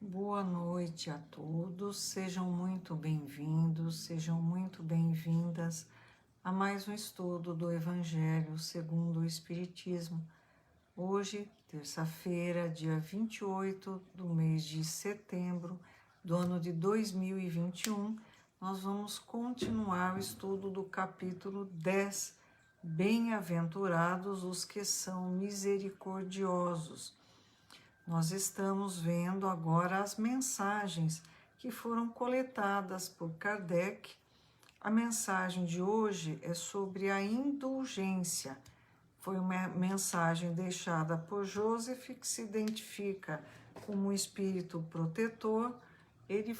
Boa noite a todos, sejam muito bem-vindos, sejam muito bem-vindas a mais um estudo do Evangelho segundo o Espiritismo. Hoje, terça-feira, dia 28 do mês de setembro do ano de 2021, nós vamos continuar o estudo do capítulo 10, Bem-aventurados os que são misericordiosos. Nós estamos vendo agora as mensagens que foram coletadas por Kardec. A mensagem de hoje é sobre a indulgência. Foi uma mensagem deixada por Joseph, que se identifica como um espírito protetor. Ele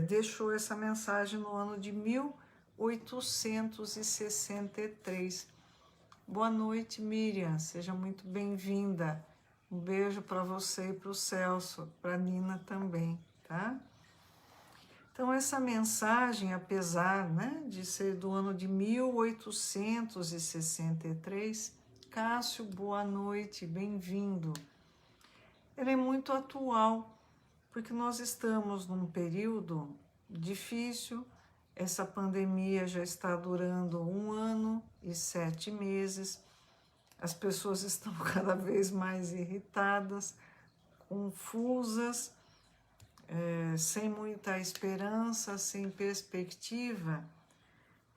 deixou essa mensagem no ano de 1863. Boa noite, Miriam, seja muito bem-vinda. Um beijo para você e para o Celso, para a Nina também, tá? Então, essa mensagem, apesar, de ser do ano de 1863, Cássio, boa noite, bem-vindo. Ela é muito atual, porque nós estamos num período difícil. Essa pandemia já está durando 1 ano e 7 meses. As pessoas estão cada vez mais irritadas, confusas, sem muita esperança, sem perspectiva.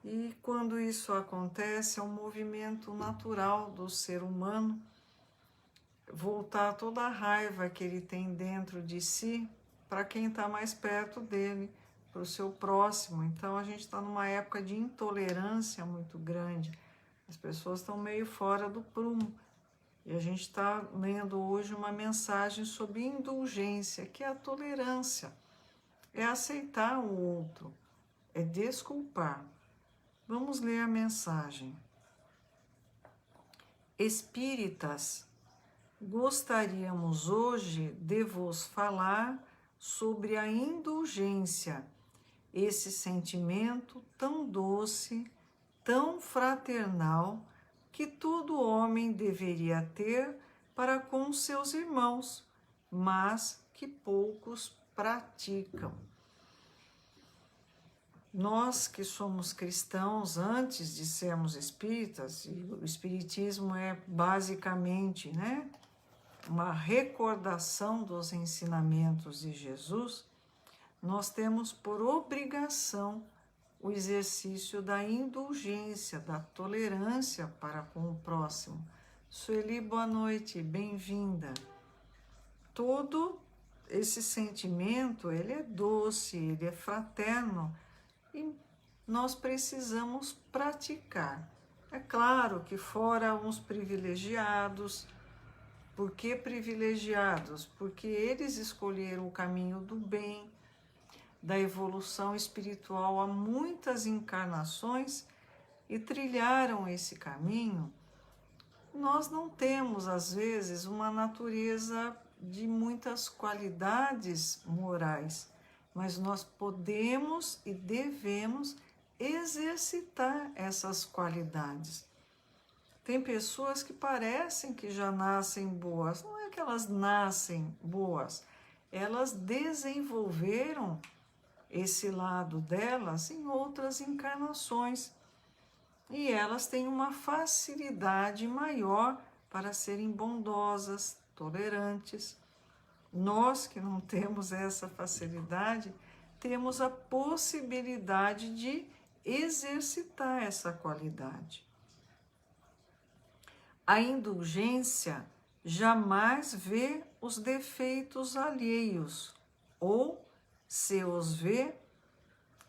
E quando isso acontece, é um movimento natural do ser humano voltar toda a raiva que ele tem dentro de si para quem está mais perto dele, para o seu próximo. Então a gente está numa época de intolerância muito grande. As pessoas estão meio fora do prumo. E a gente está lendo hoje uma mensagem sobre indulgência, que é a tolerância. É aceitar o outro, é desculpar. Vamos ler a mensagem. Espíritas, gostaríamos hoje de vos falar sobre a indulgência, esse sentimento tão doce, tão fraternal, que todo homem deveria ter para com seus irmãos, mas que poucos praticam. Nós que somos cristãos, antes de sermos espíritas, e o espiritismo é basicamente, uma recordação dos ensinamentos de Jesus, nós temos por obrigação o exercício da indulgência, da tolerância para com o próximo. Sueli, boa noite, bem-vinda. Todo esse sentimento, ele é doce, ele é fraterno e nós precisamos praticar. É claro que fora uns privilegiados. Por que privilegiados? Porque eles escolheram o caminho do bem, da evolução espiritual há muitas encarnações e trilharam esse caminho. Nós não temos, às vezes, uma natureza de muitas qualidades morais, mas nós podemos e devemos exercitar essas qualidades. Tem pessoas que parecem que já nascem boas, não é que elas nascem boas, elas desenvolveram esse lado delas em outras encarnações. E elas têm uma facilidade maior para serem bondosas, tolerantes. Nós que não temos essa facilidade, temos a possibilidade de exercitar essa qualidade. A indulgência jamais vê os defeitos alheios, ou, se os vê,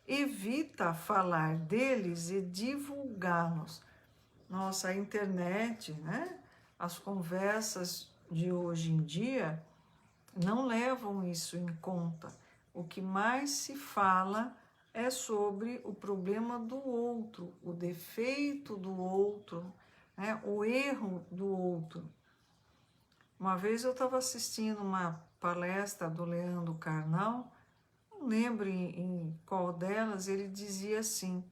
evita falar deles e divulgá-los. Nossa, a internet, as conversas de hoje em dia não levam isso em conta. O que mais se fala é sobre o problema do outro, o defeito do outro, o erro do outro. Uma vez eu estava assistindo uma palestra do Leandro Carnal, não lembro em qual delas, ele dizia assim: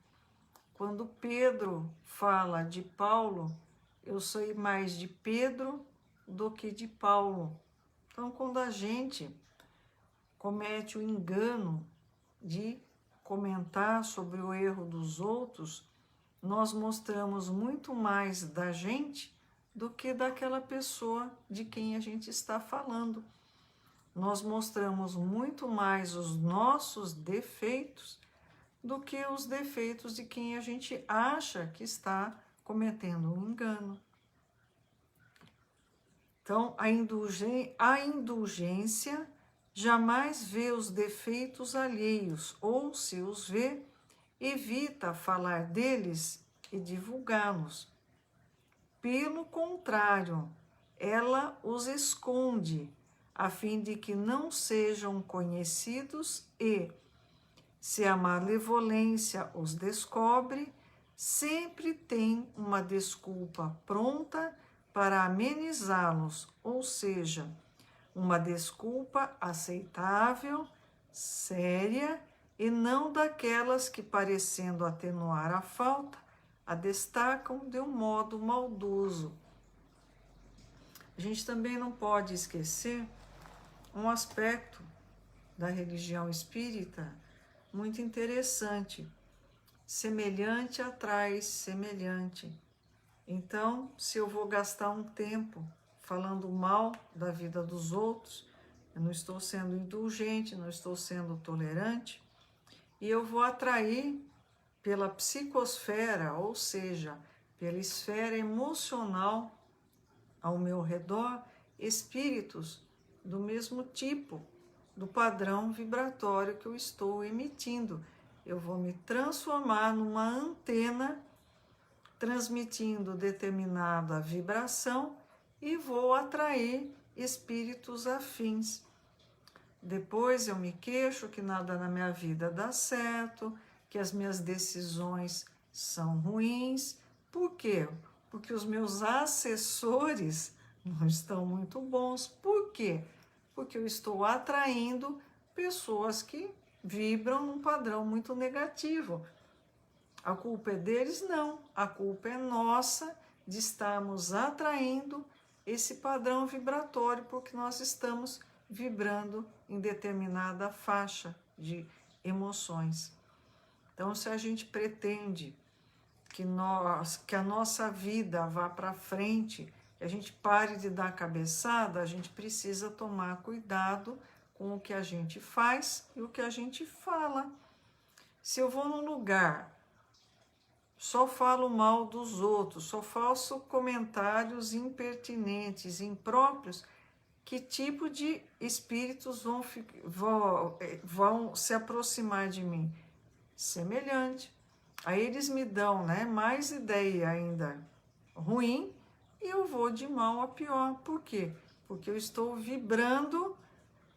quando Pedro fala de Paulo, eu sou mais de Pedro do que de Paulo. Então, quando a gente comete o engano de comentar sobre o erro dos outros, nós mostramos muito mais da gente do que daquela pessoa de quem a gente está falando. Nós mostramos muito mais os nossos defeitos do que os defeitos de quem a gente acha que está cometendo um engano. Então, a indulgência jamais vê os defeitos alheios, ou, se os vê, evita falar deles e divulgá-los. Pelo contrário, ela os esconde, a fim de que não sejam conhecidos e, se a malevolência os descobre, sempre tem uma desculpa pronta para amenizá-los, ou seja, uma desculpa aceitável, séria e não daquelas que, parecendo atenuar a falta, a destacam de um modo maldoso. A gente também não pode esquecer um aspecto da religião espírita muito interessante. Semelhante atrai semelhante. Então, se eu vou gastar um tempo falando mal da vida dos outros, eu não estou sendo indulgente, não estou sendo tolerante, e eu vou atrair pela psicosfera, ou seja, pela esfera emocional ao meu redor, espíritos do mesmo tipo, do padrão vibratório que eu estou emitindo. Eu vou me transformar numa antena transmitindo determinada vibração e vou atrair espíritos afins. Depois eu me queixo que nada na minha vida dá certo, que as minhas decisões são ruins. Por quê? Porque os meus assessores não estão muito bons. Por quê? Porque eu estou atraindo pessoas que vibram num padrão muito negativo. A culpa é deles? Não. A culpa é nossa de estarmos atraindo esse padrão vibratório porque nós estamos vibrando em determinada faixa de emoções. Então, se a gente pretende que a nossa vida vá para frente, que a gente pare de dar cabeçada, a gente precisa tomar cuidado com o que a gente faz e o que a gente fala. Se eu vou num lugar, só falo mal dos outros, só faço comentários impertinentes, impróprios, que tipo de espíritos vão se aproximar de mim? Semelhante. Aí eles me dão, mais ideia ainda ruim e eu vou de mal a pior. Por quê? Porque eu estou vibrando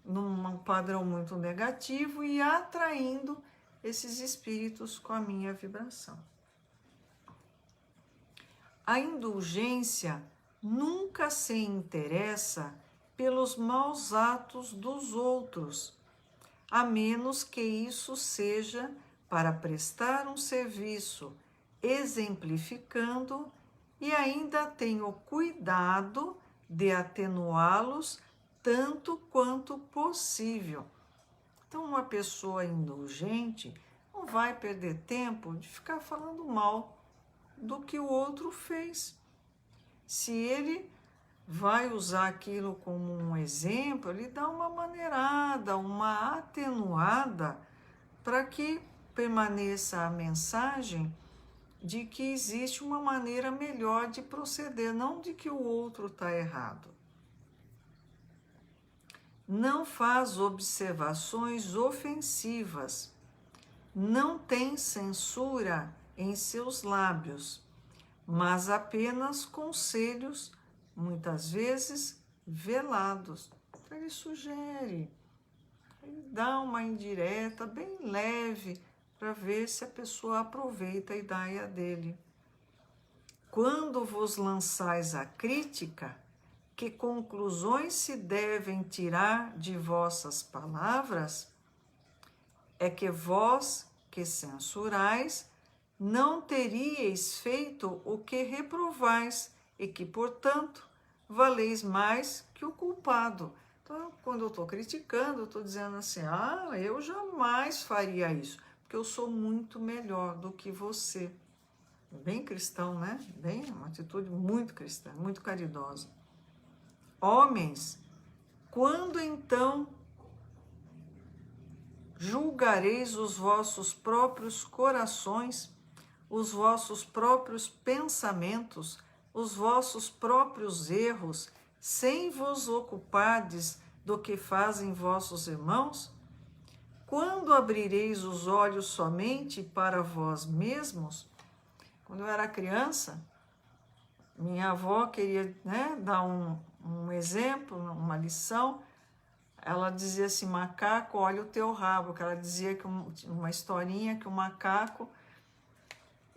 num padrão muito negativo e atraindo esses espíritos com a minha vibração. A indulgência nunca se interessa pelos maus atos dos outros, a menos que isso seja para prestar um serviço exemplificando e ainda tem o cuidado de atenuá-los tanto quanto possível. Então, uma pessoa indulgente não vai perder tempo de ficar falando mal do que o outro fez. Se ele vai usar aquilo como um exemplo, ele dá uma maneirada, uma atenuada para que permaneça a mensagem de que existe uma maneira melhor de proceder, não de que o outro está errado. Não faz observações ofensivas, não tem censura em seus lábios, mas apenas conselhos, muitas vezes velados. Então, ele sugere, ele dá uma indireta bem leve para ver se a pessoa aproveita a ideia dele. Quando vos lançais a crítica, que conclusões se devem tirar de vossas palavras? É que vós, que censurais, não teríeis feito o que reprovais e que, portanto, valeis mais que o culpado. Então, quando eu estou criticando, eu estou dizendo assim, eu jamais faria isso, porque eu sou muito melhor do que você. Bem cristão, né? Bem, uma atitude muito cristã, muito caridosa. Homens, quando então julgareis os vossos próprios corações, os vossos próprios pensamentos, os vossos próprios erros, sem vos ocupardes do que fazem vossos irmãos? Quando abrireis os olhos somente para vós mesmos? Quando eu era criança, minha avó queria, né, dar um exemplo, uma lição. Ela dizia assim, macaco, olha o teu rabo, que ela dizia que uma historinha que o macaco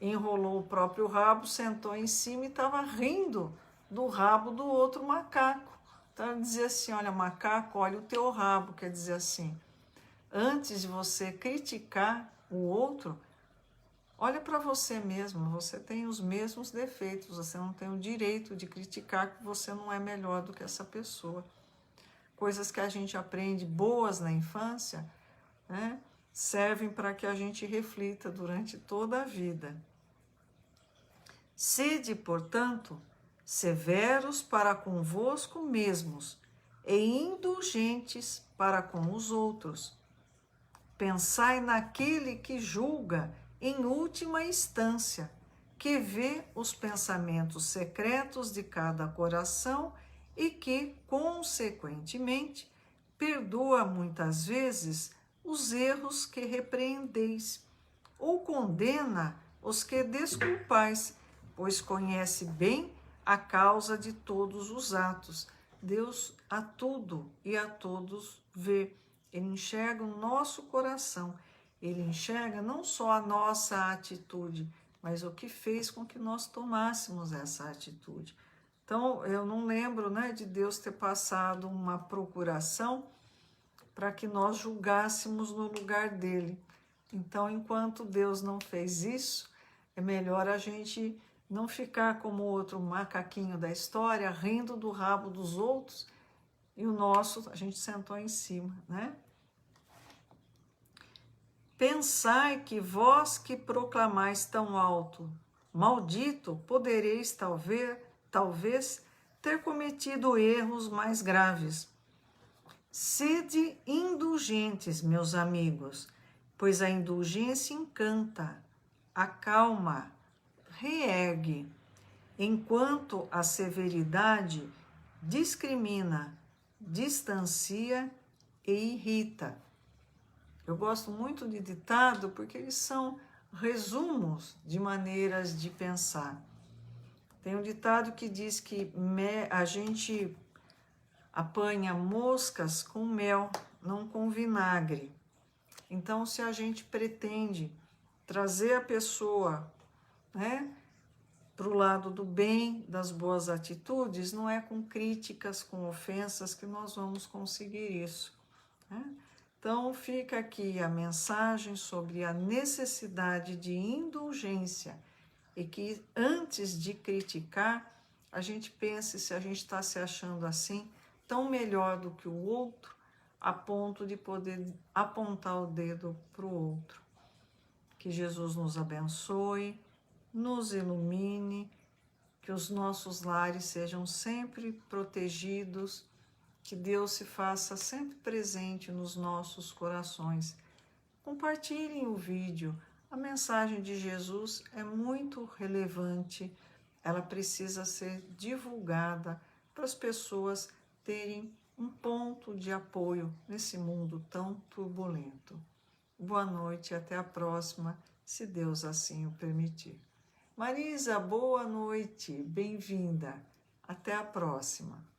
enrolou o próprio rabo, sentou em cima e estava rindo do rabo do outro macaco. Então ela dizia assim, olha macaco, olha o teu rabo, quer dizer assim, antes de você criticar o outro, olha para você mesmo, você tem os mesmos defeitos, você não tem o direito de criticar que você não é melhor do que essa pessoa. Coisas que a gente aprende boas na infância, né, servem para que a gente reflita durante toda a vida. Sede, portanto, severos para convosco mesmos e indulgentes para com os outros. Pensai naquele que julga em última instância, que vê os pensamentos secretos de cada coração e que, consequentemente, perdoa muitas vezes os erros que repreendeis, ou condena os que desculpais, pois conhece bem a causa de todos os atos. Deus a tudo e a todos vê. Ele enxerga o nosso coração, ele enxerga não só a nossa atitude, mas o que fez com que nós tomássemos essa atitude. Então, eu não lembro, né, de Deus ter passado uma procuração para que nós julgássemos no lugar dele. Então, enquanto Deus não fez isso, é melhor a gente não ficar como o outro macaquinho da história, rindo do rabo dos outros, e o nosso, a gente sentou em cima, né? Pensai que vós que proclamais tão alto, maldito, podereis talvez ter cometido erros mais graves. Sede indulgentes, meus amigos, pois a indulgência encanta, acalma, reergue, enquanto a severidade discrimina, distancia e irrita. Eu gosto muito de ditado porque eles são resumos de maneiras de pensar. Tem um ditado que diz que a gente apanha moscas com mel, não com vinagre. Então, se a gente pretende trazer a pessoa, né, para o lado do bem, das boas atitudes, não é com críticas, com ofensas que nós vamos conseguir isso, né? Então, fica aqui a mensagem sobre a necessidade de indulgência e que antes de criticar, a gente pense se a gente está se achando assim, tão melhor do que o outro, a ponto de poder apontar o dedo para o outro. Que Jesus nos abençoe, nos ilumine, que os nossos lares sejam sempre protegidos, que Deus se faça sempre presente nos nossos corações. Compartilhem o vídeo. A mensagem de Jesus é muito relevante. Ela precisa ser divulgada para as pessoas terem um ponto de apoio nesse mundo tão turbulento. Boa noite e até a próxima, se Deus assim o permitir. Marisa, boa noite, bem-vinda. Até a próxima.